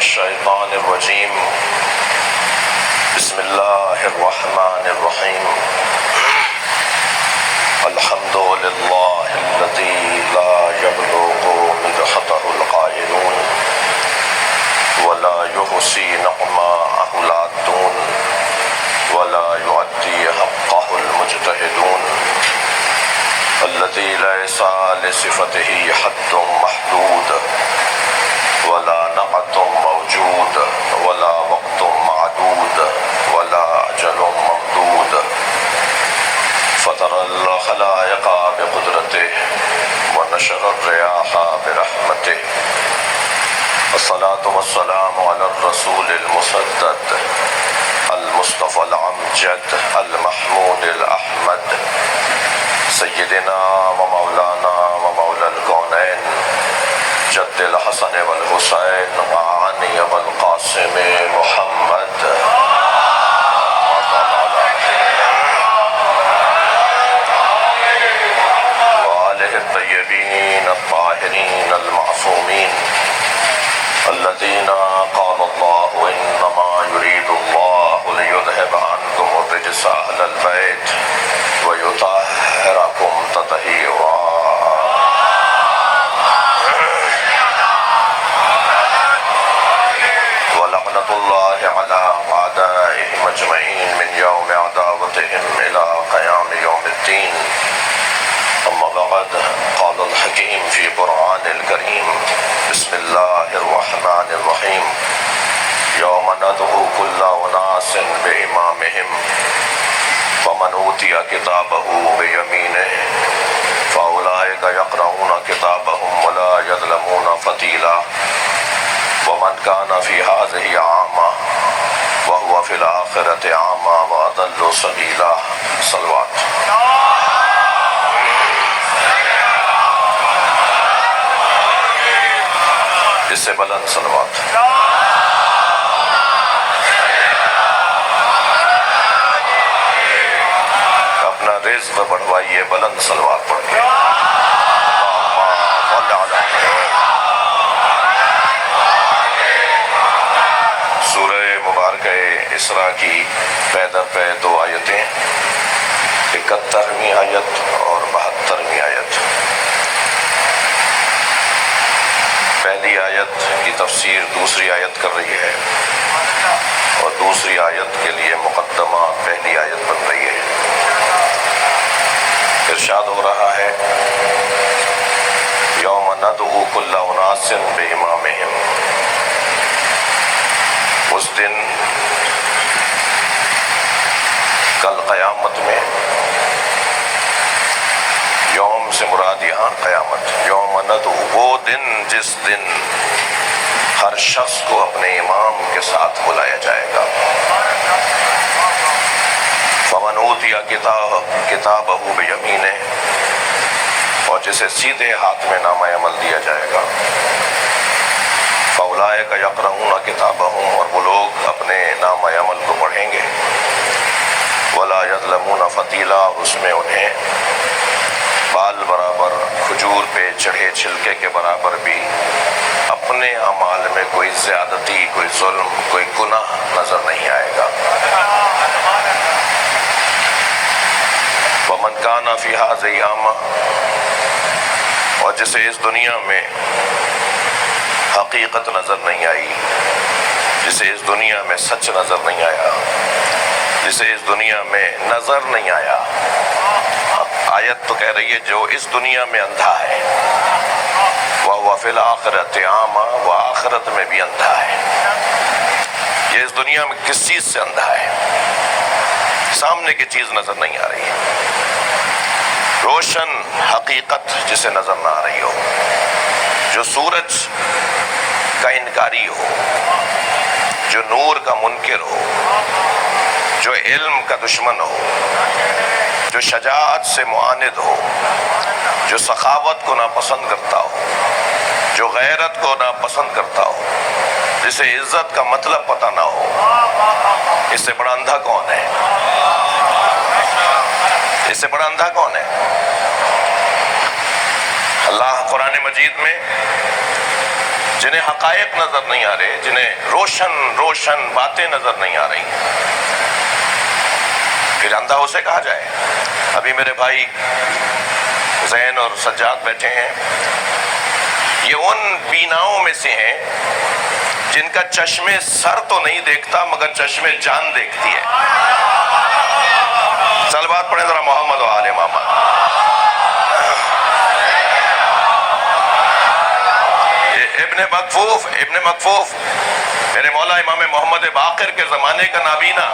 الشیطان الرجیم بسم اللہ الرحمن الرحیم الحمد للہ الذی لا یبلغ مدحتہ القائلون ولا یحصی نعماءہ العادون ولا یؤدی حقہ المجتہدون الذی لیس لصفتہ حد محدود ولا نعت موجود ولا وقت معدود ولا أجل ممدود فطر الخلائق بقدرته ونشر الرياح برحمته الصلاة والسلام على الرسول المسدد المصطفى الأمجد المحمود الأحمد سيدنا ومولانا ومولى الكونين جد الحسن والحسين وعلي والقاسم محمد وآله الطيبين الطاهرين المعصومين الذين قال الله إنما يريد الله ليذهب عنكم الرجس أهل البيت ويطهركم تطهيرا الله على أعدائهم أجمعين من يوم عداوتهم إلى قيام يوم الدين أما بعد قال الحكيم في قرآن الكريم بسم الله الرحمن الرحيم يوم ندعو كل أناس بإمامهم فمن أوتي كتابه بيمينه فأولئك يقرؤون كتابهم ولا يظلمون فتيلا ومن كان في هذه أعمى وهو في الآخرة أعمى وأضل سبيلا صلوات اس سے بلند صلوات اپنا رزق بڑھوائیے بلند صلوات پڑھیے اسراء کی پے در پے دو آیتیں 71ویں آیت اور 72ویں آیت پہلی آیت کی تفسیر دوسری آیت کر رہی ہے اور دوسری آیت کے لیے مقدمہ پہلی آیت بن رہی ہے ارشاد ہو رہا ہے یوم ندعو کل اناس بامامہم اس دن کل قیامت میں یوم سے مراد یہاں قیامت یوم ندعو وہ دن جس دن ہر شخص کو اپنے امام کے ساتھ بلایا جائے گا فمن اوتی کتابہ بیمینہ اور جسے سیدھے ہاتھ میں نامہ عمل دیا جائے گا فاولئک یقرؤون کتابہم اور وہ لوگ اپنے نامہ عمل کو پڑھیں گے ولا یظلمون فتیلا اس میں انہیں بال برابر کھجور پہ چڑھے چھلکے کے برابر بھی اپنے اعمال میں کوئی زیادتی کوئی ظلم کوئی گناہ نظر نہیں آئے گا ومن کان فی ھذہ اعمی اور جسے اس دنیا میں حقیقت نظر نہیں آئی جسے اس دنیا میں سچ نظر نہیں آیا جسے اس دنیا میں نظر نہیں آیا آیت تو کہہ رہی ہے جو اس دنیا میں اندھا ہے وَهُوَ فِي الْآخِرَةِ أَعْمَى وہ آخرت میں بھی اندھا ہے یہ اس دنیا میں کس چیز سے اندھا ہے سامنے کی چیز نظر نہیں آ رہی روشن حقیقت جسے نظر نہ آ رہی ہو جو سورج کا انکاری ہو جو نور کا منکر ہو جو علم کا دشمن ہو جو شجاعت سے معاند ہو جو سخاوت کو ناپسند کرتا ہو جو غیرت کو ناپسند کرتا ہو جسے عزت کا مطلب پتہ نہ ہو اس سے بڑا اندھا کون ہے اس سے بڑا اندھا کون ہے اللہ قرآن مجید میں جنہیں حقائق نظر نہیں آ رہے، جنہیں روشن باتیں نظر نہیں آ رہی، پھر اندھا اسے کہا جائے۔ ابھی میرے بھائی زین اور سجاد بیٹھے ہیں، یہ ان بیناؤں میں سے ہیں جن کا چشم سر تو نہیں دیکھتا مگر چشم جان دیکھتی ہے۔ صلوات پڑھیں ذرا محمد و آل محمد۔ ابن مکفوف میرے مولا امام محمد باقر کے زمانے کا نابینا،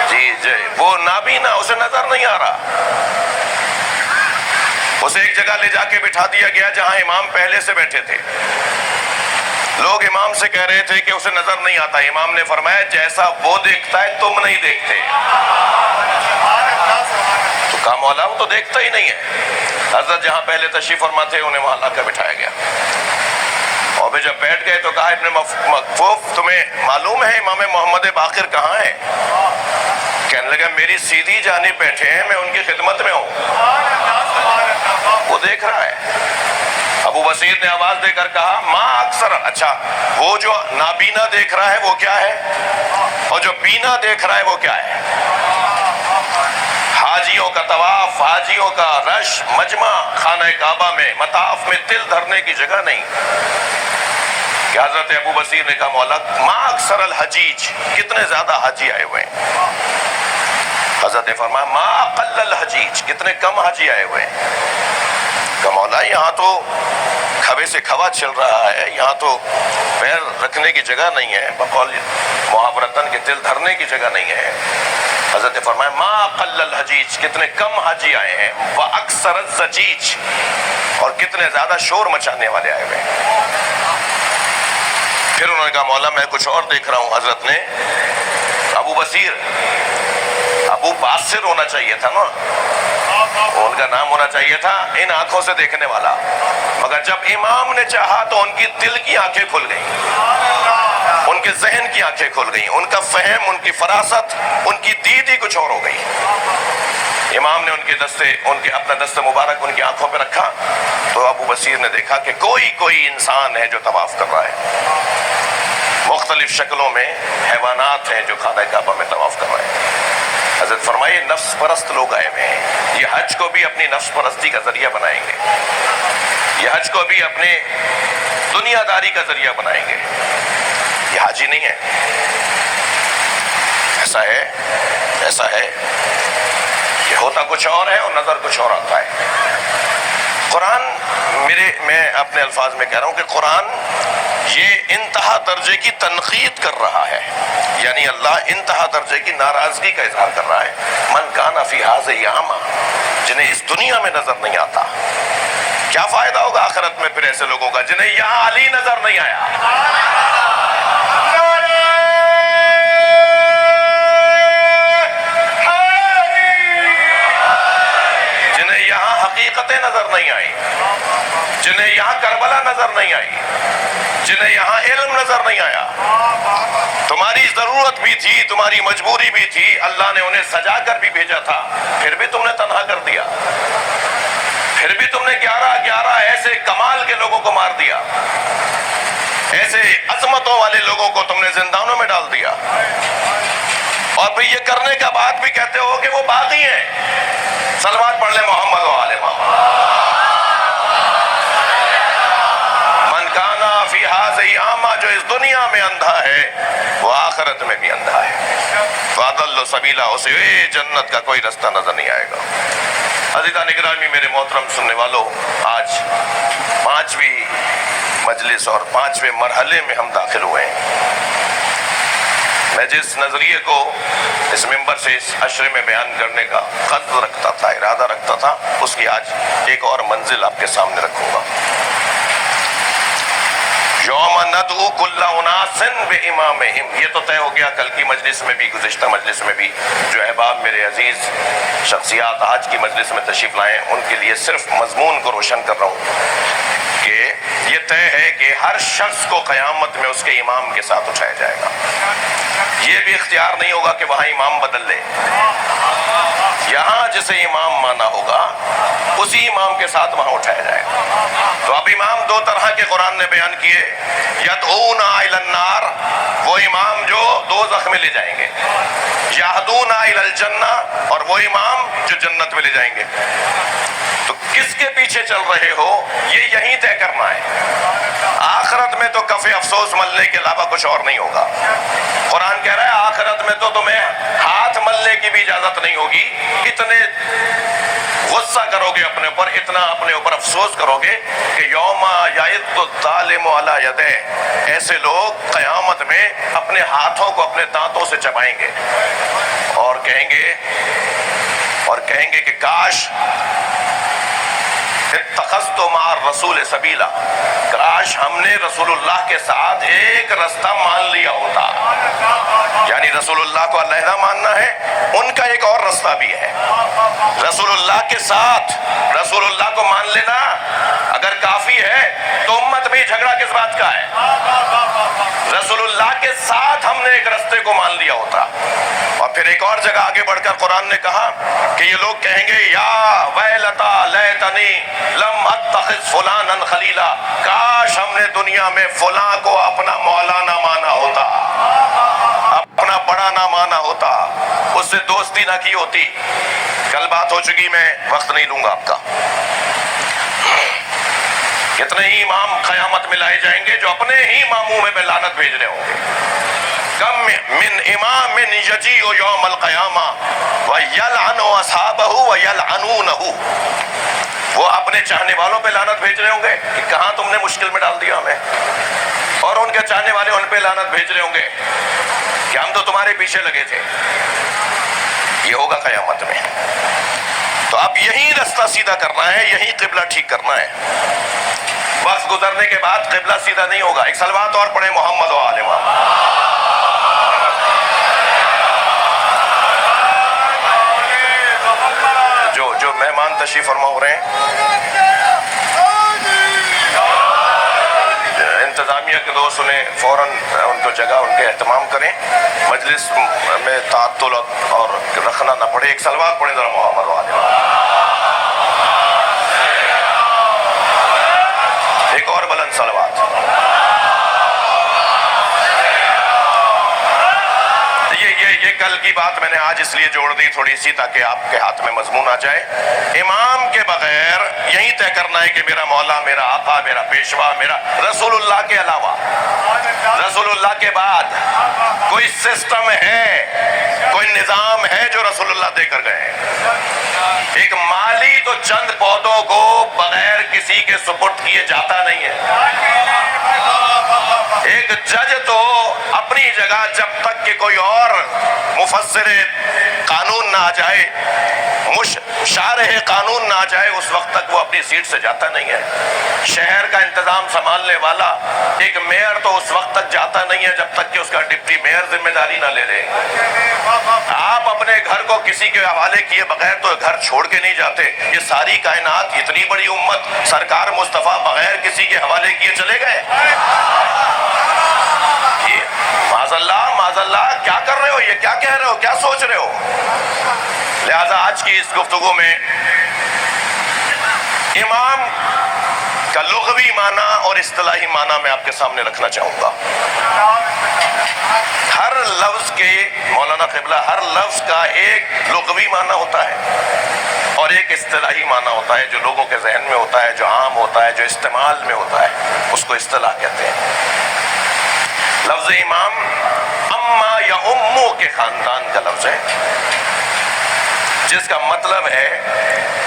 جی وہ نابینا، اسے نظر نہیں آ رہا، اسے ایک جگہ لے جا کے بٹھا دیا گیا جہاں امام پہلے سے بیٹھے تھے۔ لوگ امام سے کہہ رہے تھے کہ اسے نظر نہیں آتا، امام نے فرمایا جیسا وہ دیکھتا ہے تم نہیں دیکھتے۔ تو کہا مولا وہ تو دیکھتا ہی نہیں ہے۔ حضرت جہاں پہلے تشریف فرما تھے انہیں وہاں لا کر بٹھایا گیا، اور پھر جب بیٹھ گئے تو کہا ابن مکفوف تمہیں معلوم ہے امام محمد باقر کہاں ہے؟ کہنے لگا میری سیدھی جانب بیٹھے ہیں، میں ان کی خدمت میں ہوں۔ وہ دیکھ رہا ہے۔ ابو بصیر نے آواز دے کر کہا ماں اکثر، اچھا وہ جو نابینا دیکھ رہا ہے وہ کیا ہے، اور جو بینا دیکھ رہا ہے وہ کیا ہے؟ حاجیوں کا طواف، حاجیوں کا رش، مجمع خانہ کعبہ میں مطاف میں تل دھرنے کی جگہ نہیں کہ حضرت ابو بصیر نے کہا مولا ما اکثر الحجیج، کتنے زیادہ حاجی آئے ہوئے ہیں۔ حضرت نے فرمایا ما اقل الحجیج، کتنے کم حاجی آئے ہوئے ہیں۔ کہ مولا یہاں تو کھوے سے کھوا چل رہا ہے، یہاں تو پیر رکھنے کی جگہ نہیں ہے، بقول محاورتن کے تل دھرنے کی جگہ نہیں ہے۔ حضرت نے فرمایا ما اقل الحجیج، کتنے کم حاجی آئے ہیں، واکثر الزجیج، اور کتنے زیادہ شور مچانے والے آئے ہوئے ہیں۔ پھر انہوں نے کہا مولا میں کچھ اور دیکھ رہا ہوں۔ حضرت نے ابو بصیر، ابو باصر ہونا چاہیے تھا نا، ان کا نام ہونا چاہیے تھا ان آنکھوں سے دیکھنے والا، مگر جب امام نے چاہا تو ان کی دل کی آنکھیں کھل گئیں، ان کے ذہن کی آنکھیں کھل گئیں، ان کا فہم، ان کی فراست، ان کی دید ہی کچھ اور ہو گئی۔ امام نے اپنا دست مبارک ان کی آنکھوں پہ رکھا تو ابو بصیر نے دیکھا کہ کوئی انسان ہے جو طواف کر رہا ہے، مختلف شکلوں میں حیوانات ہیں جو خانہ کعبہ میں طواف کر رہے ہیں۔ حضرت فرمائے نفس پرست لوگ آئے ہوئے ہیں، یہ حج کو بھی اپنی نفس پرستی کا ذریعہ بنائیں گے، یہ حج کو بھی اپنے دنیا داری کا ذریعہ بنائیں گے، یہ حاجی نہیں ہے۔ ایسا ہے کہ ہوتا کچھ اور ہے اور نظر کچھ اور آتا ہے۔ قرآن میں اپنے الفاظ میں کہہ رہا ہوں کہ قرآن یہ انتہا درجے کی تنقید کر رہا ہے، یعنی اللہ انتہا درجے کی ناراضگی کا اظہار کر رہا ہے۔ من کان فی ھذہ اعمی، جنہیں اس دنیا میں نظر نہیں آتا، کیا فائدہ ہوگا آخرت میں پھر ایسے لوگوں کا جنہیں یہاں علی نظر نہیں آیا، جنہیں یہاں حقیقتیں نظر نہیں آئی، جنہیں یہاں کربلا نظر نہیں آئی، جنہیں یہاں علم نظر نہیں آیا۔ تمہاری ضرورت بھی تھی، تمہاری مجبوری بھی تھی، اللہ نے انہیں سجا کر بھی بھیجا تھا، پھر بھی تم نے تنہا کر دیا، پھر بھی تم نے 11 ایسے کمال کے لوگوں کو مار دیا، ایسے عظمتوں والے لوگوں کو تم نے زندانوں میں ڈال دیا، اور پھر یہ کرنے کا بعد بھی کہتے ہو کہ وہ باغی ہیں۔ صلوات پڑھ لیں محمد و آل محمد۔ من کانا فی ھذہ اعمی، جو اس دنیا میں اندھا ہے وہ آخرت میں بھی اندھا ہے۔ فاضل سبیلا، اسے جنت کا کوئی رستہ نظر نہیں آئے گا۔ عزیزان اکرامی، میرے محترم سننے والوں، آج 5ویں مجلس اور 5ویں مرحلے میں ہم داخل ہوئے ہیں۔ میں جس نظریے کو اس ممبر سے اس عشرے میں بیان کرنے کا قصد رکھتا تھا، ارادہ رکھتا تھا، اس کی آج ایک اور منزل آپ کے سامنے رکھوں گا۔ یوم ندعو کل اناس بامامہم، یہ تو طے ہو گیا کل کی مجلس میں بھی، گزشتہ مجلس میں بھی۔ جو احباب میرے عزیز شخصیات آج کی مجلس میں تشریف لائے ہیں، ان کے لیے صرف مضمون کو روشن کر رہا ہوں کہ یہ طے ہے کہ ہر شخص کو قیامت میں اس کے امام کے ساتھ اٹھایا جائے گا۔ یہ بھی اختیار نہیں ہوگا کہ وہاں امام بدل لے. یہاں جسے امام مانا ہوگا اسی امام کے ساتھ وہاں اٹھایا جائے گا. تو اب امام دو طرح کے قرآن نے بیان کیے. یدعون الی النار، وہ امام جو دوزخ میں لے جائیں گے. یہدون الی الجنہ، اور وہ امام جو جنت میں لے جائیں گے. تو کس کے پیچھے چل رہے ہو یہ یہیں طے کرنا ہے. آخرت میں تو کف افسوس ملنے کے علاوہ کچھ اور نہیں ہوگا. قرآن کہہ رہا ہے آخرت میں تو تمہیں ہاتھ ملنے کی بھی اجازت نہیں ہوگی. اتنے غصہ کرو گے اپنے اوپر، اتنا اپنے اوپر افسوس کرو گے کہ یوم یعض الظالم علی یدیہ، ایسے لوگ قیامت میں اپنے ہاتھوں کو اپنے دانتوں سے چبائیں گے اور کہیں گے کہ کاش اتخذت مع الرسول سبیلا، کاش ہم نے رسول اللہ کے ساتھ ایک رستہ مان لیا ہوتا. یعنی رسول اللہ کو علیحدہ ماننا ہے، ان کا ایک اور رستہ بھی ہے. رسول اللہ کے ساتھ رسول اللہ کو مان لینا اگر کافی ہے تو امت میں جھگڑا کس بات کا ہے؟ رسول اللہ کے ساتھ ہم نے ایک رستے کو مان لیا ہوتا. اور پھر ایک اور جگہ آگے بڑھ کر قرآن نے کہا کہ یہ لوگ کہیں گے یا ویلتا لیتنی لم اتخذ فلانا خلیلا، کاش ہم نے دنیا میں فلاں کو اپنا مولا نہ مانا ہوتا، اپنا بڑا نہ مانا ہوتا، اس سے دوستی نہ کی ہوتی. کل بات ہو چکی، میں وقت نہیں لوں گا آپ کا. کتنے ہی امام قیامت میں لائے جائیں گے جو اپنے ہی ماموں میں لعنت بھیج رہے ہوں گے. کم من امام یجیء یوم القیامہ ویلعن اصحابہ ویلعنونہ، وہ اپنے چاہنے والوں پہ لعنت بھیج رہے ہوں گے کہ کہاں تم نے مشکل میں ڈال دیا ہمیں، اور ان کے چاہنے والے ان پہ لعنت بھیج رہے ہوں گے کہ ہم تو تمہارے پیچھے لگے تھے. یہ ہوگا قیامت میں. تو اب یہی رستہ سیدھا کرنا ہے، یہی قبلہ ٹھیک کرنا ہے. وقت گزرنے کے بعد قبلہ سیدھا نہیں ہوگا. ایک صلوات اور پڑھیں محمد و آل محمد. جو مہمان تشریف فرما ہو رہے ہیں، انتظامیہ کے دوست انہیں فوراً ان کو جگہ ان کے اہتمام کریں. مجلس میں تعطل اور رکھنا نہ پڑے. ایک صلوات پڑھیں ذرا محمد و آل محمد. ایک اور بلند صلوات. یہ کل کی بات میں نے آج اس لیے جوڑ دی تھوڑی سی تاکہ آپ کے ہاتھ میں مضمون آ جائے. امام کے بغیر یہی طے کرنا ہے کہ میرا مولا، میرا آقا، میرا پیشوا، میرا رسول اللہ کے علاوہ، رسول اللہ کے بعد کوئی سسٹم ہے، کوئی نظام ہے جو رسول اللہ دے کر گئے. ایک مالی تو چند پودوں کو بغیر کسی کے سپرد کیے جاتا نہیں ہے. ایک جج تو اپنی جگہ جب تک کہ کوئی اور مفسر قانون نہ آ جائے، شارح قانون نہ آ جائے، اس وقت تک وہ اپنی سیٹ سے جاتا نہیں ہے. شہر کا انتظام سنبھالنے والا ایک میئر تو اس وقت تک جاتا نہیں ہے جب تک کہ اس کا ڈپٹی میئر ذمہ داری نہ لے لے. آپ اپنے گھر کو کسی کے حوالے کیے بغیر تو گھر چھوڑ کے نہیں جاتے. یہ ساری کائنات، اتنی بڑی امت، سرکار مصطفیٰ بغیر کسی کے حوالے کیے چلے گئے. معاذ اللہ کیا کر رہے ہو، یہ کیا کہہ رہے ہو، کیا سوچ رہے ہو؟ لہذا آج کی اس گفتگو میں امام کا لغوی معنی اور اصطلاحی معنی میں آپ کے سامنے رکھنا چاہوں گا. ہر لفظ کے مولانا قبلہ، ہر لفظ کا ایک لغوی معنی ہوتا ہے اور ایک اصطلاحی معنی ہوتا ہے جو لوگوں کے ذہن میں ہوتا ہے، جو عام ہوتا ہے، جو استعمال میں ہوتا ہے، اس کو اصطلاح کہتے ہیں. لفظ امام اما یا امو کے خاندان کا لفظ ہے، جس کا مطلب ہے،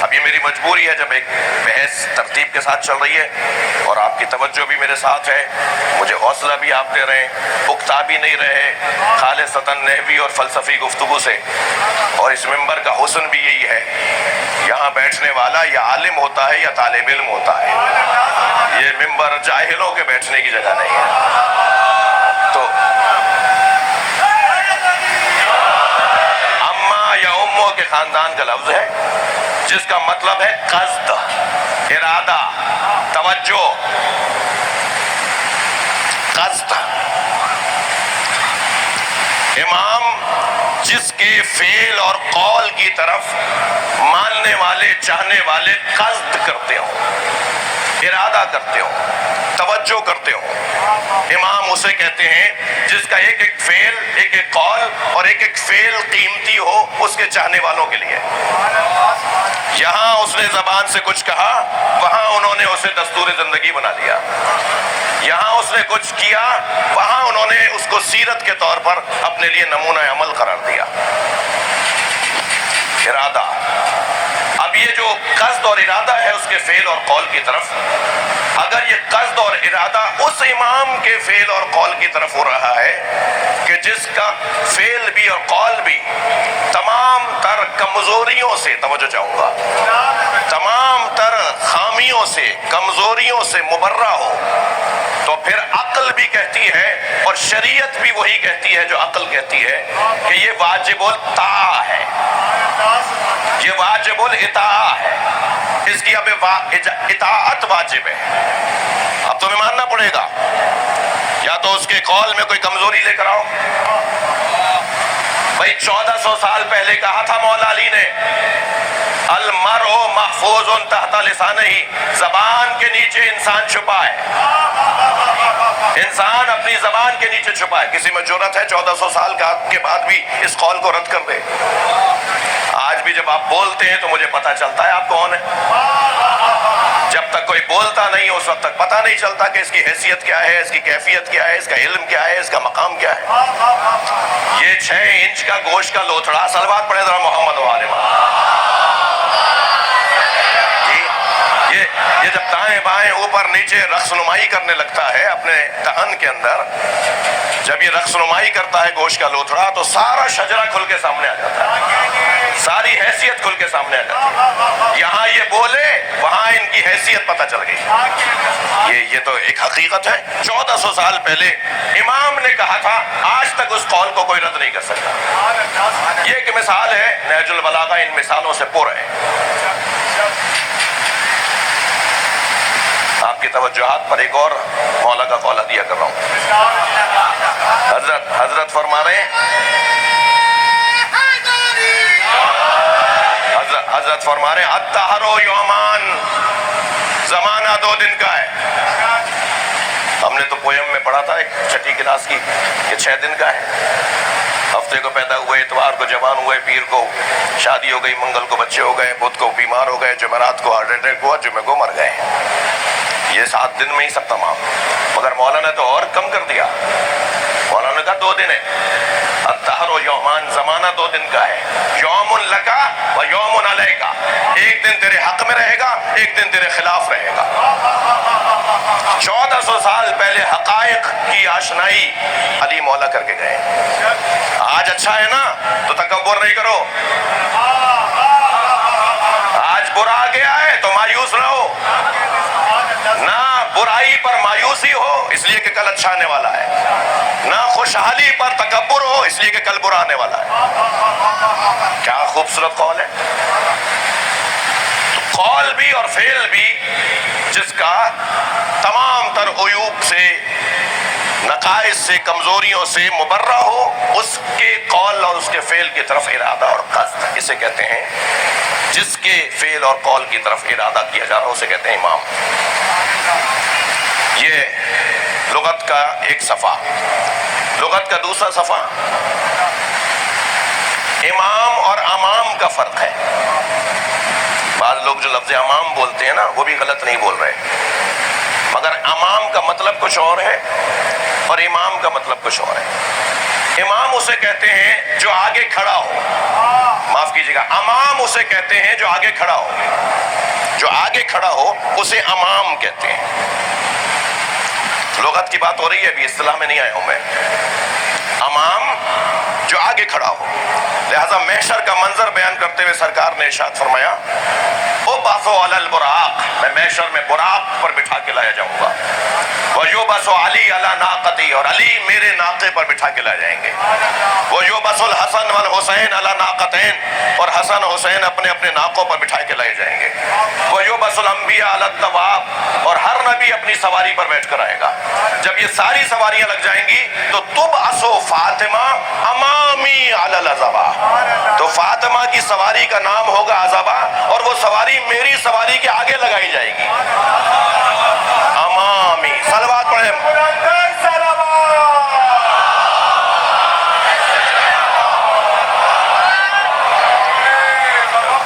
اب یہ میری مجبوری ہے جب ایک بحث ترتیب کے ساتھ چل رہی ہے اور آپ کی توجہ بھی میرے ساتھ ہے، مجھے حوصلہ بھی آپ دے رہے ہیں، اکتا بھی نہیں رہے خالصتاً نحوی اور فلسفی گفتگو سے. اور اس ممبر کا حسن بھی یہی ہے، یہاں بیٹھنے والا یا عالم ہوتا ہے یا طالب علم ہوتا ہے. یہ ممبر جاہلوں کے بیٹھنے کی جگہ نہیں ہے. تو اما یا امو کے خاندان کا لفظ ہے جس کا مطلب ہے قصد، ارادہ، توجہ. قصد امام جس کے فعل اور قول کی طرف ماننے والے چاہنے والے قصد کرتے ہوں، ارادہ کرتے ہوں، توجہ کرتے ہوں، امام اسے کہتے ہیں جس کا ایک ایک فعل، ایک ایک قول اور ایک ایک فعل قیمتی ہو اس کے چاہنے والوں کے لیے۔ یہاں اس نے زبان سے کچھ کہا، وہاں انہوں نے اسے دستور زندگی بنا لیا۔ یہاں اس نے کچھ کیا، وہاں انہوں نے اس کو سیرت کے طور پر اپنے لیے نمونہ عمل قرار دیا۔ ارادہ، اب یہ جو قصد اور ارادہ ہے اس کے فعل اور قول کی طرف، اگر یہ قصد اور ارادہ اس امام کے فعل اور قول کی طرف ہو رہا ہے کہ جس کا فعل بھی اور قول بھی تمام تر کمزوریوں سے، توجہ چاہوں گا، تمام تر خامیوں سے، کمزوریوں سے مبرہ ہو، تو پھر عقل بھی کہتی ہے اور شریعت بھی وہی کہتی ہے جو عقل کہتی ہے کہ یہ واجب الطاعہ ہے، یہ واجب الاطاعہ ہے، اس کی اب اطاعت واجب ہے۔ اب تمہیں ماننا پڑے گا، یا تو اس کے قول میں کوئی کمزوری لے کر آؤ۔ بھائی 1400 سال پہلے کہا تھا مولا علی نے، المرء محفوظ تحت لسانہ، زبان کے نیچے انسان چھپا ہے، انسان اپنی زبان کے نیچے چھپا ہے۔ کسی میں جرأت ہے 1400 سال کے بعد بھی اس قول کو رد کر دے؟ آج بھی جب آپ بولتے ہیں تو مجھے پتا چلتا ہے آپ کون ہیں۔ جب تک کوئی بولتا نہیں اس وقت تک پتا نہیں چلتا کہ اس کی حیثیت کیا ہے، اس کی کیفیت کیا ہے، اس کا علم کیا ہے، اس کا مقام کیا ہے۔ یہ 6 انچ کا گوشت کا لوتھڑا، صلوات پڑھے ذرا محمد و آل محمد۔ یہ جب دائیں بائیں اوپر نیچے رقص نمائی کرنے لگتا ہے اپنے دہن کے اندر، جب یہ رقص نمائی کرتا ہے گوشت کا لوتھڑا، تو سارا شجرہ کھل کے سامنے آ جاتا ہے، ساری حیثیت کھل کے سامنے آ جاتی ہے۔ یہاں یہ بولے، وہاں ان کی حیثیت پتہ چل گئی۔ یہ تو ایک حقیقت ہے۔ 1400 سال پہلے امام نے کہا تھا، آج تک اس قول کو کوئی رد نہیں کر سکتا۔ یہ ایک مثال ہے، نہج البلاغہ ان مثالوں سے پر ہے۔ آپ کی توجہات پر ایک اور مولا کا قول دیا کر رہا ہوں۔ حضرت فرما رہے ہیں، حضرت فرما رہے ہیں الدہر یومان، زمانہ 2 دن کا ہے۔ ہم نے تو پویم میں پڑھا تھا ایک 6ٹھی کلاس کی کہ 6 دن کا ہے۔ ہفتے کو پیدا ہوئے، اتوار کو جوان ہوئے، پیر کو شادی ہو گئی، منگل کو بچے ہو گئے، بدھ کو بیمار ہو گئے، جمعرات کو ہارٹ اٹیک ہوا، جمعے کو مر گئے۔ یہ 7 دن میں ہی سب تمام۔ مگر مولانا نے تو اور کم کر دیا، مولانا نے کہا 2 دن ہے۔ الدہر و یومان، زمانہ 2 دن کا ہے، یوم لکا و یوم علیکا، ایک دن تیرے حق میں رہے گا، ایک دن تیرے خلاف رہے گا۔ 1400 سال پہلے حقائق کی آشنائی علی مولا کر کے گئے۔ آج اچھا ہے نا تو تکبر نہیں کرو، آج برا آ گیا ہے تو مایوس نہ ہو، نہ برائی پر مایوسی ہو اس لیے کہ کل اچھا آنے والا ہے، نہ خوشحالی پر تکبر ہو اس لیے کہ کل برا آنے والا ہے۔ کیا خوبصورت قول ہے۔ قول بھی اور فعل بھی جس کا تمام تر عیوب سے، نقائص سے، کمزوریوں سے مبرہ ہو، اس کے قول اور اس کے فعل کی طرف ارادہ اور قصد، اسے کہتے ہیں جس کے فعل اور قول کی طرف ارادہ کیا جا رہا اسے کہتے ہیں امام۔ یہ لغت کا ایک صفحہ۔ لغت کا دوسرا صفحہ، امام اور امام کا فرق ہے۔ بعض لوگ جو لفظ امام بولتے ہیں نا وہ بھی غلط نہیں بول رہے، مگر امام کا مطلب کچھ اور ہے اور امام کا مطلب کچھ اور ہے۔ امام اسے کہتے ہیں جو آگے کھڑا ہو، معاف کیجیے گا، امام اسے کہتے ہیں جو آگے کھڑا ہو، جو آگے کھڑا ہو اسے امام کہتے ہیں۔ لغت کی بات ہو رہی ہے، ابھی اصطلاح میں نہیں آیا ہوں میں۔ امام جو آگے کھڑا ہو، لہذا محشر کا منظر بیان کرتے ہوئے سرکار نے ارشاد فرمایا ابعث علی البراق، میں محشر میں براق پر بٹھا کے لایا جاؤں گا، ویبعث علی علی ناقتی، اور علی میرے ناقے پر بٹھا کے لائے جائیں گے، ویبعث الحسن والحسین علی ناقتین، اور حسن حسین اپنے اپنے ناقوں پر بٹھا کے لائے جائیں گے، ویبعث الانبیاء علی الدواب، اور ہر نبی اپنی سواری پر بیٹھ کر آئے گا۔ جب یہ ساری سواریاں لگ جائیں گی تو تبعث فاطمہ امام علی العزبہ، تو فاطمہ کی سواری کا نام ہوگا عزبہ، اور وہ سواری میری سواری کے آگے لگائی جائے گی، امامی۔ صلوات پڑھیں۔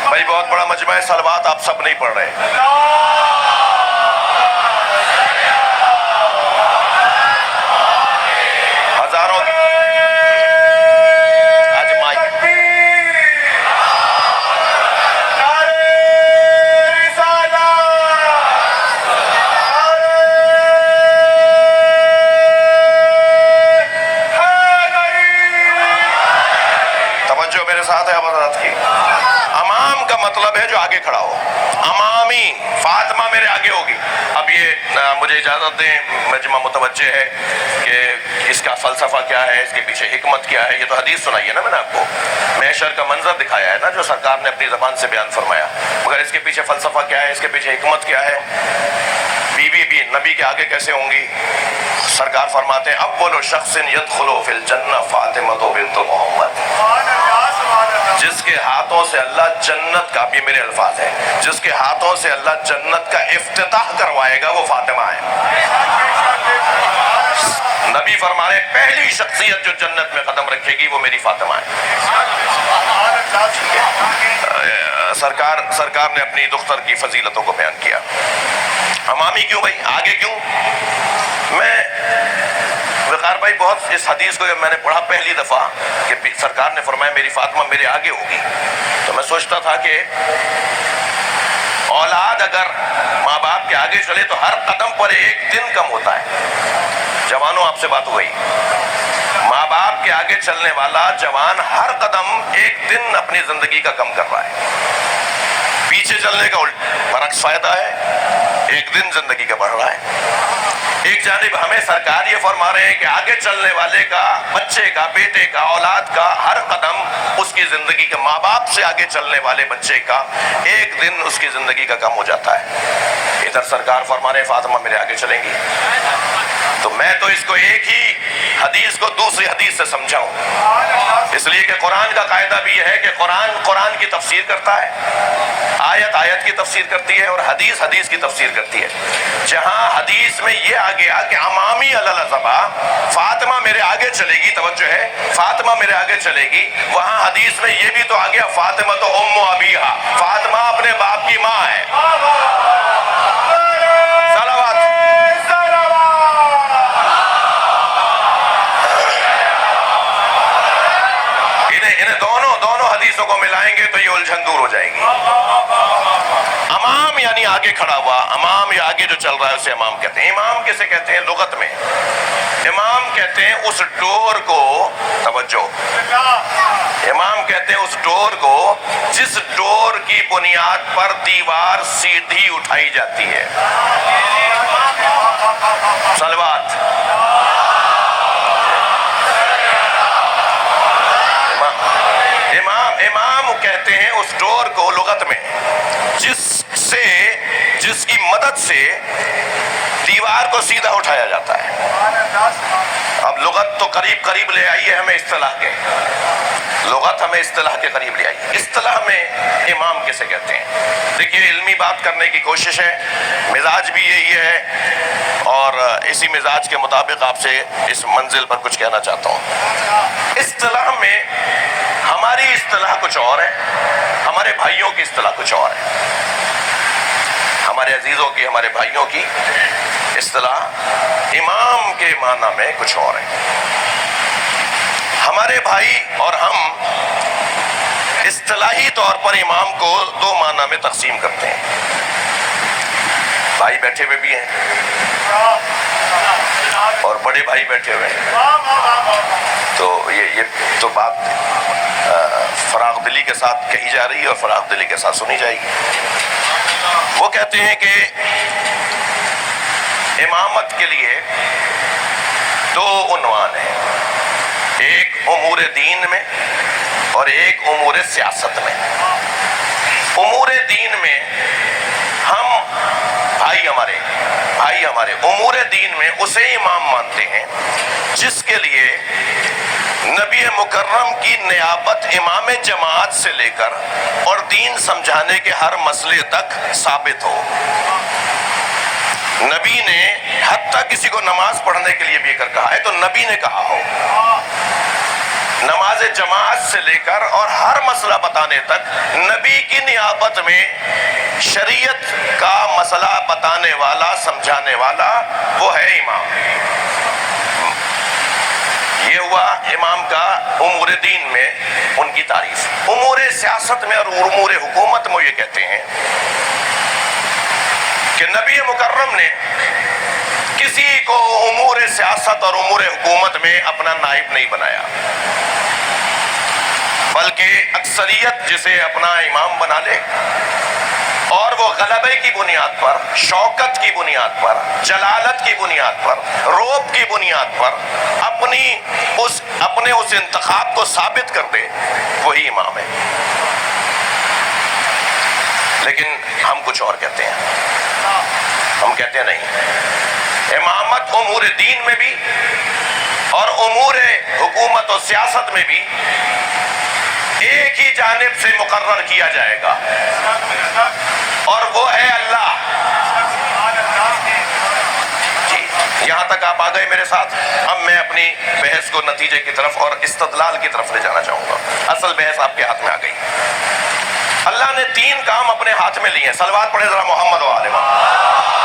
بھائی بہت بڑا مجمع ہے، صلوات آپ سب نہیں پڑھ رہے۔ ہزاروں توجہ میرے ساتھ ہے اب حضرات کی۔ امام کا مطلب ہے جو آگے کھڑا ہو، امامی، فاطمہ میرے آگے ہوگی۔ اب یہ مجھے اجازت دیں، مجمع متوجہ ہے کہ اس کا فلسفہ کیا ہے، اس کے پیچھے حکمت کیا ہے۔ یہ تو حدیث سنائی ہے نا میں نے آپ کو، محشر کا منظر دکھایا ہے نا جو سرکار نے اپنی زبان سے بیان فرمایا، مگر اس کے پیچھے فلسفہ کیا ہے، اس کے پیچھے حکمت کیا ہے۔ بیوی بھی نبی کے آگے کیسے ہوں گی؟ سرکار فرماتے ہیں اول شخص یدخل فی الجنہ فاطمہ بنت محمد، جس کے ہاتھوں سے اللہ جنت کا، بھی میرے الفاظ ہیں، جس کے ہاتھوں سے اللہ جنت کا افتتاح کروائے گا وہ فاطمہ ہے۔ نبی فرمائے پہلی شخصیت جو جنت میں قدم رکھے گی وہ میری فاطمہ ہے۔ سرکار نے اپنی دختر کی فضیلتوں کو بیان کیا۔ امامی کیوں بھائی، آگے کیوں؟ میں وقار بھائی بہت اس حدیث کو جب میں نے پڑھا پہلی دفعہ کہ سرکار نے فرمایا میری فاطمہ میرے آگے ہوگی، تو میں سوچتا تھا کہ اولاد اگر ماں باپ کے آگے چلے تو ہر قدم پر ایک دن کم ہوتا ہے۔ جوانوں آپ سے بات ہو گئی، ماں باپ کے آگے چلنے والا جوان ہر قدم ایک دن اپنی زندگی کا کم کر رہا ہے، پیچھے چلنے کا برعکس فائدہ ہے، ایک دن زندگی کا بڑھ رہا ہے۔ ایک جانب ہمیں سرکار یہ فرما رہے ہیں کہ آگے چلنے والے کا، بچے کا، بیٹے کا، اولاد کا ہر قدم اس کی زندگی کا، ماں باپ سے آگے چلنے والے بچے کا ایک دن اس کی زندگی کا کم ہو جاتا ہے۔ ادھر سرکار فرما رہے ہیں فاطمہ میرے آگے چلیں گی، تو میں تو اس کو ایک ہی حدیث کو دوسری حدیث سے سمجھاؤں، اس لیے کہ قرآن کا قاعدہ بھی یہ ہے کہ قرآن کی تفسیر کرتا ہے، آیت کی تفسیر کرتی ہے، اور حدیث کی تفسیر کرتی ہے۔ جہاں حدیث میں یہ آ گیا کہ امامی علی العزبہ، فاطمہ میرے آگے چلے گی، توجہ ہے، فاطمہ میرے آگے چلے گی، وہاں حدیث میں یہ بھی تو آ گیا فاطمہ تو ام ابیہا، فاطمہ اپنے باپ کی ماں ہے۔ انہیں دونوں حدیثوں کو ملائیں گے تو یہ الجھن دور ہو جائے گی۔ امام یعنی آگے کھڑا ہوا، امام یا آگے جو چل رہا ہے اسے امام کہتے ہیں۔ امام کسے کہتے ہیں لغت میں؟ امام کہتے ہیں اس ڈور کو، توجہ، امام کہتے ہیں اس ڈور کو جس ڈور کی بنیاد پر دیوار سیدھی اٹھائی جاتی ہے۔ صلوات۔ امام کہتے ہیں اس ڈور کو لغت میں جس کی مدد سے دیوار کو سیدھا اٹھایا جاتا ہے۔ اب لغت تو قریب لے آئیے ہمیں اصطلاح کے، لغت ہمیں اصطلاح کے قریب لے آئیے۔ اصطلاح میں امام کسے کہتے ہیں؟ دیکھیے علمی بات کرنے کی کوشش ہے، مزاج بھی یہی ہے، اور اسی مزاج کے مطابق آپ سے اس منزل پر کچھ کہنا چاہتا ہوں۔ اصطلاح میں ہماری اصطلاح کچھ اور ہے، ہمارے بھائیوں کی اصطلاح کچھ اور ہے، ہمارے عزیزوں کی، ہمارے بھائیوں کی اصطلاح امام کے معنی میں کچھ اور ہے۔ ہمارے بھائی اور ہم اصطلاحی طور پر امام کو دو معنی میں تقسیم کرتے ہیں۔ بھائی بیٹھے ہوئے بھی ہیں اور بڑے بھائی بیٹھے ہوئے ہیں، تو یہ تو بات فراغ دلی کے ساتھ کہی جا رہی ہے اور فراغ دلی کے ساتھ سنی جائے گی۔ وہ کہتے ہیں کہ امامت کے لیے دو عنوان ہیں، ایک امور دین میں اور ایک امور سیاست میں۔ امور دین میں ہم بھائی ہمارے امور دین میں اسے امام مانتے ہیں جس کے لیے نبی مکرم کی نیابت امام جماعت سے لے کر اور دین سمجھانے کے ہر مسئلے تک ثابت ہو۔ نبی نے حتیٰ کسی کو نماز پڑھنے کے لیے بھی اگر کہا ہے تو نبی نے کہا ہو۔ نماز جماعت سے لے کر اور ہر مسئلہ بتانے تک نبی کی نیابت میں شریعت کا مسئلہ بتانے والا، سمجھانے والا وہ ہے امام۔ یہ ہوا امام کا امور دین میں ان کی تعریف۔ امور سیاست میں اور امور حکومت میں یہ کہتے ہیں کہ نبی مکرم نے کسی کو امور سیاست اور امور حکومت میں اپنا نائب نہیں بنایا، بلکہ اکثریت جسے اپنا امام بنا لے اور وہ غلبے کی بنیاد پر، شوکت کی بنیاد پر، جلالت کی بنیاد پر، روب کی بنیاد پر اپنے اس انتخاب کو ثابت کر دے، وہی امام ہے۔ لیکن ہم کچھ اور کہتے ہیں، ہم کہتے ہیں نہیں، امامت امور دین میں بھی اور امور حکومت و سیاست میں بھی ایک ہی جانب سے مقرر کیا جائے گا، اور وہ ہے اللہ۔ جی، یہاں تک آپ آ گئے میرے ساتھ۔ اب میں اپنی بحث کو نتیجے کی طرف اور استدلال کی طرف لے جانا چاہوں گا۔ اصل بحث آپ کے ہاتھ میں آ گئی۔ اللہ نے 3 کام اپنے ہاتھ میں لیے ہیں۔ صلوات پڑھے ذرا محمد و آل محمد۔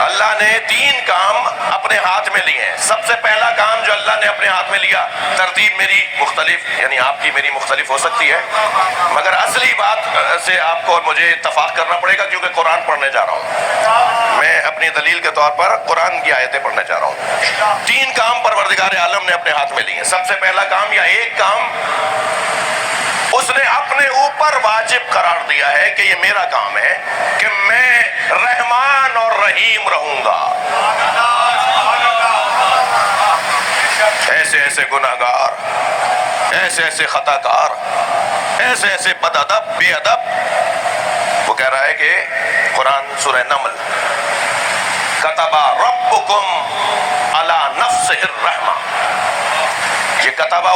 اللہ نے 3 کام اپنے ہاتھ میں لیے ہیں۔ سب سے پہلا کام جو اللہ نے اپنے ہاتھ میں لیا، ترتیب میری مختلف، یعنی آپ کی میری مختلف ہو سکتی ہے، مگر اصلی بات سے آپ کو اور مجھے اتفاق کرنا پڑے گا، کیونکہ قرآن پڑھنے جا رہا ہوں میں، اپنی دلیل کے طور پر قرآن کی آیتیں پڑھنے جا رہا ہوں۔ 3 کام پروردگار عالم نے اپنے ہاتھ میں لیے ہیں۔ سب سے پہلا کام یا ایک کام اس نے اپنے اوپر واجب قرار دیا ہے کہ یہ میرا کام ہے کہ میں رحمان اور رحیم رہوں گا۔ ایسے ایسے گناہگار، ایسے ایسے خطا کار، ایسے ایسے بد ادب، بے ادب، وہ کہہ رہا ہے کہ قرآن سورہ نمل، کتب ربکم علی نفسہ الرحمہ، یہ کتبہ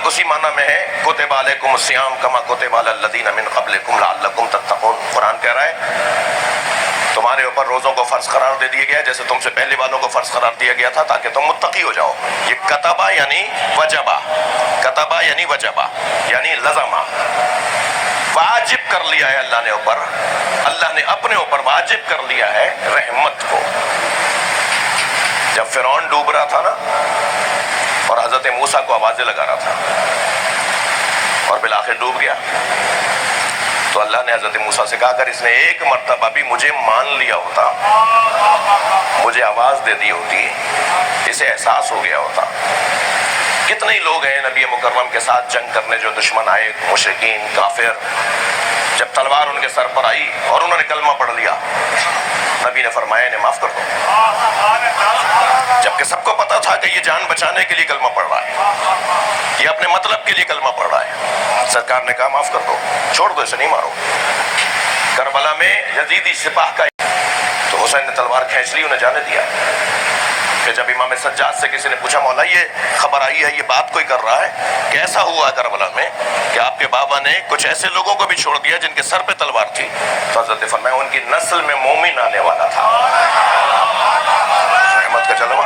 اسی معنی میں ہے، کتب علیکم الصیام کما کتب علی الذین من قبلکم لعلکم تتقون۔ قرآن کہہ رہا ہے تمہارے اوپر روزوں کو فرض قرار دے دیا گیا جیسے تم سے پہلے والوں کو فرض قرار دیا گیا تھا، تاکہ تم متقی ہو جاؤ۔ یہ کتبہ یعنی وجبہ، کتبہ یعنی وجبہ یعنی لزمہ، واجب کر لیا ہے اللہ نے اوپر، اللہ نے اپنے اوپر واجب کر لیا ہے رحمت کو۔ جب فرعون ڈوب رہا تھا نا اور حضرت موسیٰ کو آوازیں لگا رہا تھا اور بالآخر ڈوب گیا، تو اللہ نے حضرت موسیٰ سے کہا اگر اس نے ایک مرتبہ بھی مجھے مان لیا ہوتا، مجھے آواز دے دی ہوتی، اسے احساس ہو گیا ہوتا۔ کتنے ہی لوگ ہیں نبی مکرم کے ساتھ جنگ کرنے جو دشمن آئے، مشرکین، کافر، جب تلوار ان کے سر پر آئی اور انہوں نے کلمہ پڑھ لیا، نبی نے فرمایا انہیں معاف کر دو، جبکہ سب کو پتا تھا کہ یہ جان بچانے کے لیے کلمہ پڑھ رہا ہے، یہ اپنے مطلب کے لیے کلمہ پڑھ رہا ہے۔ سرکار نے کہا معاف کر دو، چھوڑ دو، اسے نہیں مارو۔ کربلا میں یزیدی سپاہ کا تو حسین نے تلوار کھینچ لی، انہیں جانے دیا۔ کہ جب امام سجاد سے کسی نے پوچھا مولا یہ خبر آئی ہے، یہ بات کوئی کر رہا ہے، کیسا ہوا کربلا میں کہ آپ کے بابا نے کچھ ایسے لوگوں کو بھی چھوڑ دیا جن کے سر پہ تلوار تھی، تو حضرت نے فرمایا ان کی نسل میں مومن آنے والا تھا۔ رحمت کا جلوہ،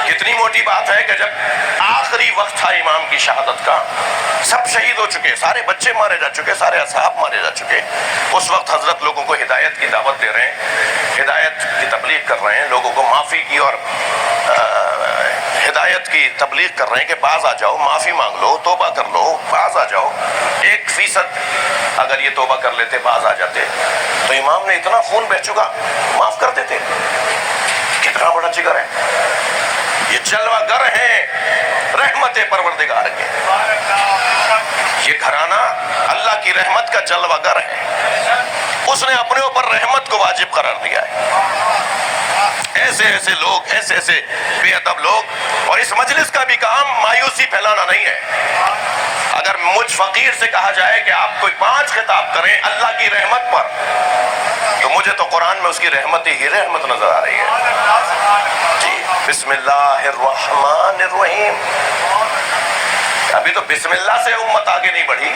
کتنی موٹی بات ہے کہ جب آخری وقت تھا امام کی شہادت کا، سب شہید ہو چکے، سارے بچے مارے جا چکے، سارے اصحاب مارے جا چکے، اس وقت حضرت لوگوں کو ہدایت کی دعوت دے رہے ہیں، ہدایت کی تبلیغ کر رہے ہیں، لوگوں کو معافی کی اور ہدایت کی تبلیغ کر رہے ہیں کہ باز آ جاؤ، معافی مانگ لو، توبہ کر لو، باز آ جاؤ۔ 1% اگر یہ توبہ کر لیتے، باز آ جاتے، تو امام نے اتنا خون بہہ چکا، معاف کر دیتے۔ کتنا بڑا جگر ہے یہ جلوہ گر ہیں رحمت پروردگار کے. یہ گھرانہ اللہ کی رحمت کا جلوہ گر ہے. اس نے اپنے اوپر رحمت کو واجب قرار دیا ہے. ایسے ایسے لوگ، ایسے ایسے بے ادب لوگ. اور اس مجلس کا بھی کام مایوسی پھیلانا نہیں ہے. اگر مجھ فقیر سے کہا جائے کہ آپ کوئی 5 خطاب کریں اللہ کی رحمت پر، تو مجھے تو قرآن میں اس کی رحمت ہی رحمت نظر آ رہی ہے. جی بسم اللہ الرحمن الرحیم. ابھی تو بسم اللہ سے امت آگے نہیں بڑھی.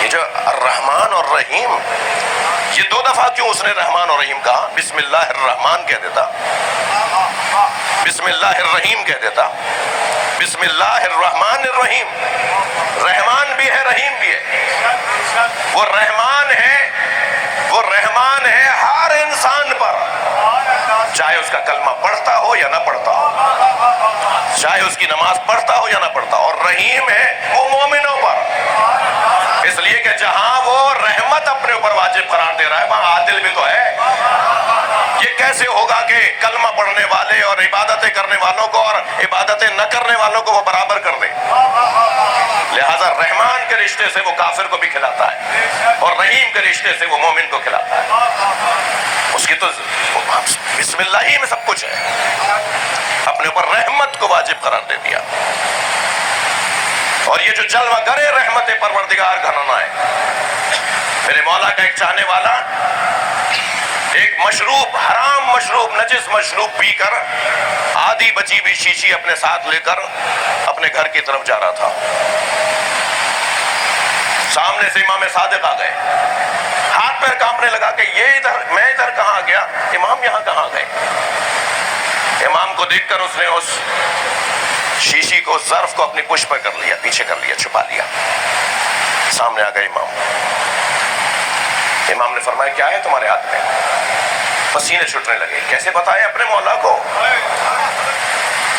یہ جو الرحمن اور رحیم، یہ 2 دفعہ کیوں اس نے رحمان اور رحیم کہا؟ بسم اللہ الرحمن کہہ دیتا، بسم اللہ الرحیم کہہ دیتا. بسم اللہ الرحمن الرحیم. رحمان بھی ہے رحیم بھی ہے. وہ رحمان ہے ہر انسان پر، چاہے اس کا کلمہ پڑھتا ہو یا نہ پڑھتا ہو، چاہے اس کی نماز پڑھتا ہو یا نہ پڑھتا ہو. اور رحیم ہے وہ مومنوں پر، اس لیے کہ جہاں وہ رحمت اپنے اوپر واجب قرار دے رہا ہے وہاں عادل بھی تو ہے. یہ کیسے ہوگا کہ کلمہ پڑھنے والے اور عبادتیں کرنے والوں کو اور عبادتیں نہ کرنے والوں کو وہ برابر کر دے؟ لہٰذا رحمان کے رشتے سے وہ کافر کو بھی کھلاتا ہے اور رحیم کے رشتے سے وہ مومن کو کھلاتا ہے. اس کی تو بسم اللہ ہی میں سب کچھ ہے. اپنے اوپر رحمت کو واجب قرار دے دیا. اور یہ جو جلوہ گرے رحمت پروردگار گھرانہ ہے، میرے مولا کا ایک چاہنے والا ایک مشروب، حرام مشروب، نجس مشروب پی کر آدھی بچی ہوئی شیشی اپنے ساتھ لے کر اپنے گھر کی طرف جا رہا تھا. سامنے سے امام صادق آ گئے. ہاتھ پیر کانپنے لگا کہ یہ ادھر، میں ادھر کہاں گیا، امام یہاں کہاں گئے. امام کو دیکھ کر اس نے اس شیشی کو، ظرف کو اپنی پشت پر کر لیا، پیچھے کر لیا، چھپا لیا. سامنے آ گئے امام. امام نے فرمایا کیا ہے تمہارے ہاتھ میں؟ پسینے چھوٹنے لگے. کیسے بتائے اپنے مولا کو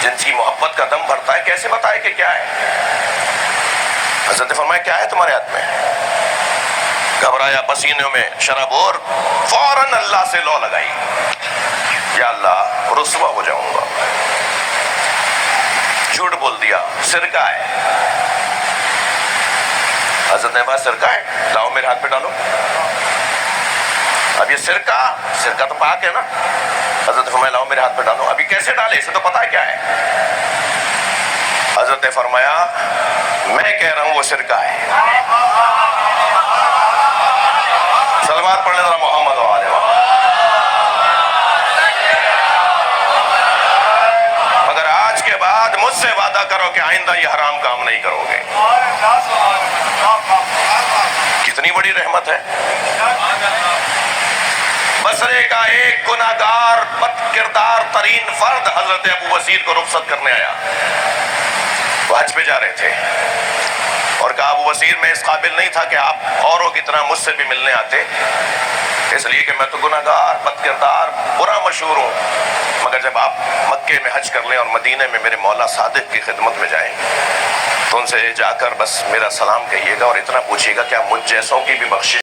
جن کی محبت کا دم بھرتا ہے، کیسے بتائے کہ کیا ہے؟ حضرت نے فرمایا کیا ہے تمہارے ہاتھ میں؟ گھبرایا، پسینوں میں شرابور، فوراً اللہ سے لو لگائی، یا اللہ رسوا ہو جاؤں گا. جھوٹ بول دیا، سرکہ ہے. حضرت نے کہا سرکہ ہے، لاؤ میرے ہاتھ پہ ڈالو. اب یہ سرکہ تو پاک ہے نا. حضرت نے فرمایا لاؤ میرے ہاتھ پہ ڈالو. ابھی کیسے ڈالے، اسے تو پتا ہے کیا ہے. حضرت نے فرمایا میں کہہ رہا ہوں وہ سرکہ ہے. صلوات پڑھ لیں ذرا محمد و آلہ محمد. مگر آج کے بعد مجھ سے وعدہ کرو کہ آئندہ یہ حرام کام نہیں کرو گے. کتنی بڑی رحمت ہے. بصرے کا ایک گناہگار بد کردار ترین فرد حضرت ابو بصیر کو رخصت کرنے آیا. وہ حج پہ جا رہے تھے اور کہا ابو بصیر میں اس قابل نہیں تھا کہ آپ اوروں کی طرح مجھ سے بھی ملنے آتے، اس لیے کہ میں تو گناہگار، بد کردار، برا مشہور ہوں. مگر جب آپ مکے میں حج کر لیں اور مدینے میں میرے مولا صادق کی خدمت میں جائیں تو ان سے جا کر بس میرا سلام کہیے گا اور اتنا پوچھیے گا کیا مجھ جیسوں کی بھی بخشش